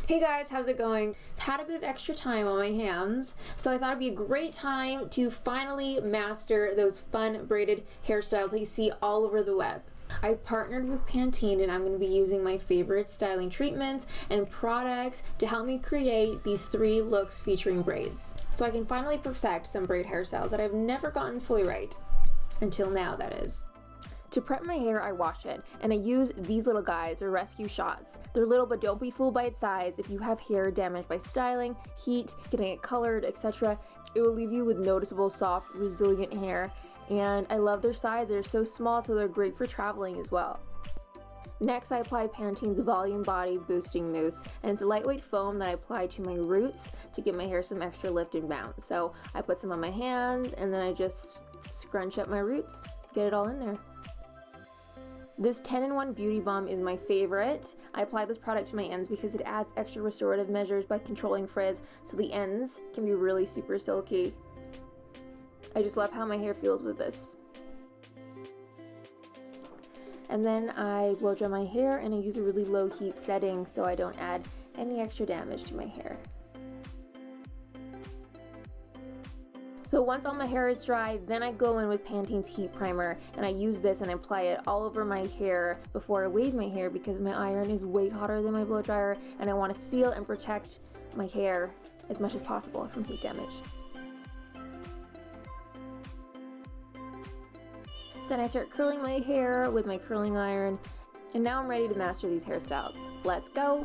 Hey guys, how's it going? Had a bit of extra time on my hands, so I thought it'd be a great time to finally master those fun braided hairstyles that you see all over the web. I've partnered with Pantene and I'm going to be using my favorite styling treatments and products to help me create these 3 looks featuring braids. So I can finally perfect some braid hairstyles that I've never gotten fully right. Until now, that is. To prep my hair, I wash it, and I use these little guys, or rescue shots. They're little, but don't be fooled by its size. If you have hair damaged by styling, heat, getting it colored, etc., it will leave you with noticeable, soft, resilient hair. And I love their size. They're so small, so they're great for traveling as well. Next, I apply Pantene's Volume Body Boosting Mousse, and it's a lightweight foam that I apply to my roots to give my hair some extra lift and bounce. So I put some on my hands, and then I just scrunch up my roots, get it all in there. This 10-in-1 Beauty Balm is my favorite. I apply this product to my ends because it adds extra restorative measures by controlling frizz, so the ends can be really super silky. I just love how my hair feels with this. And then I blow dry my hair, and I use a really low heat setting so I don't add any extra damage to my hair. So once all my hair is dry, then I go in with Pantene's Heat Primer, and I use this and I apply it all over my hair before I wave my hair because my iron is way hotter than my blow dryer, and I want to seal and protect my hair as much as possible from heat damage. Then I start curling my hair with my curling iron, and now I'm ready to master these hairstyles. Let's go!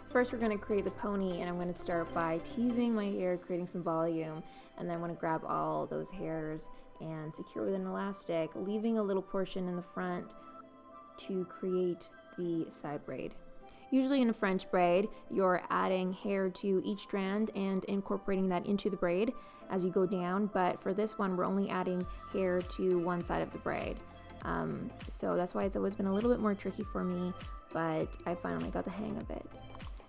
First, we're going to create the pony, and I'm going to start by teasing my hair, creating some volume, and then I'm going to grab all those hairs and secure with an elastic, leaving a little portion in the front to create the side braid. Usually in a French braid, you're adding hair to each strand and incorporating that into the braid as you go down, but for this one, we're only adding hair to one side of the braid. So that's why it's always been a little bit more tricky for me, but I finally got the hang of it.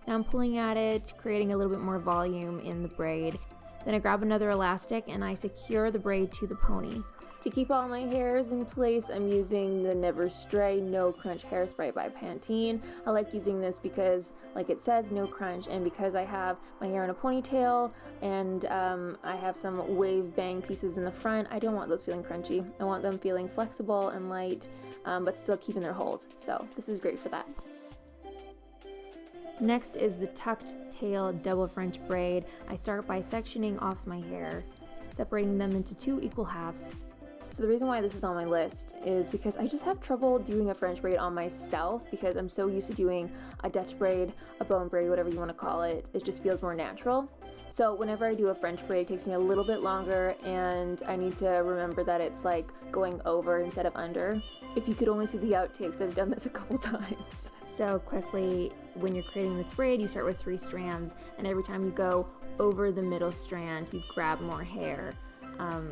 Now I'm pulling at it, creating a little bit more volume in the braid. Then I grab another elastic and I secure the braid to the pony. To keep all my hairs in place, I'm using the Never Stray No Crunch Hairspray by Pantene. I like using this because, like it says, no crunch, and because I have my hair in a ponytail and I have some wave bang pieces in the front, I don't want those feeling crunchy. I want them feeling flexible and light, but still keeping their hold. So this is great for that. Next is the tucked tail double French braid. I start by sectioning off my hair, separating them into 2 equal halves. So the reason why this is on my list is because I just have trouble doing a French braid on myself because I'm so used to doing a Dutch braid, a bone braid, whatever you want to call it. It just feels more natural. So whenever I do a French braid, it takes me a little bit longer, and I need to remember that it's like going over instead of under. If you could only see the outtakes, I've done this a couple times. So quickly, when you're creating this braid, you start with 3 strands, and every time you go over the middle strand, you grab more hair.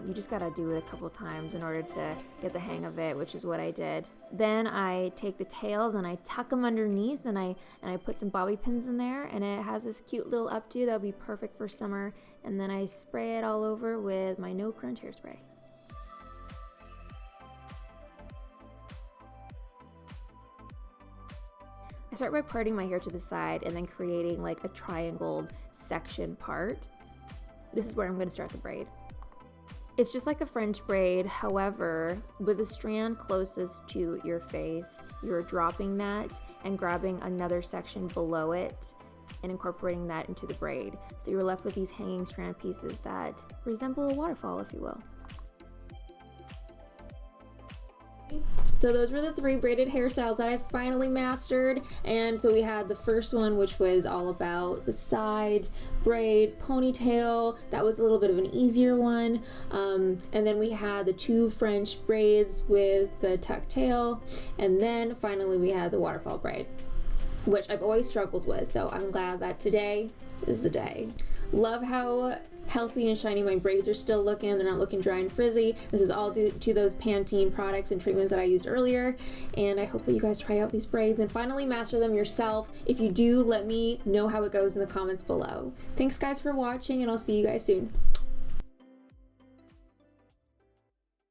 You just gotta do it a couple times in order to get the hang of it, which is what I did. Then I take the tails and I tuck them underneath, and I put some bobby pins in there, and it has this cute little updo that'll be perfect for summer. And then I spray it all over with my No Crunch hairspray. I start by parting my hair to the side and then creating like a triangled section part. This is where I'm going to start the braid. It's just like a French braid, however, with the strand closest to your face, you're dropping that and grabbing another section below it and incorporating that into the braid. So you're left with these hanging strand pieces that resemble a waterfall, if you will. So those were the 3 braided hairstyles that I finally mastered. And so we had the first one, which was all about the side braid ponytail. That was a little bit of an easier one. And then we had the 2 French braids with the tuck tail. And then finally we had the waterfall braid, which I've always struggled with. So I'm glad that today is the day. Love how healthy and shiny my braids are still looking. They're not looking dry and frizzy. This is all due to those Pantene products and treatments that I used earlier, and I hope that you guys try out these braids and finally master them yourself. If you do, let me know how it goes in the comments below. Thanks guys for watching, and I'll see you guys soon.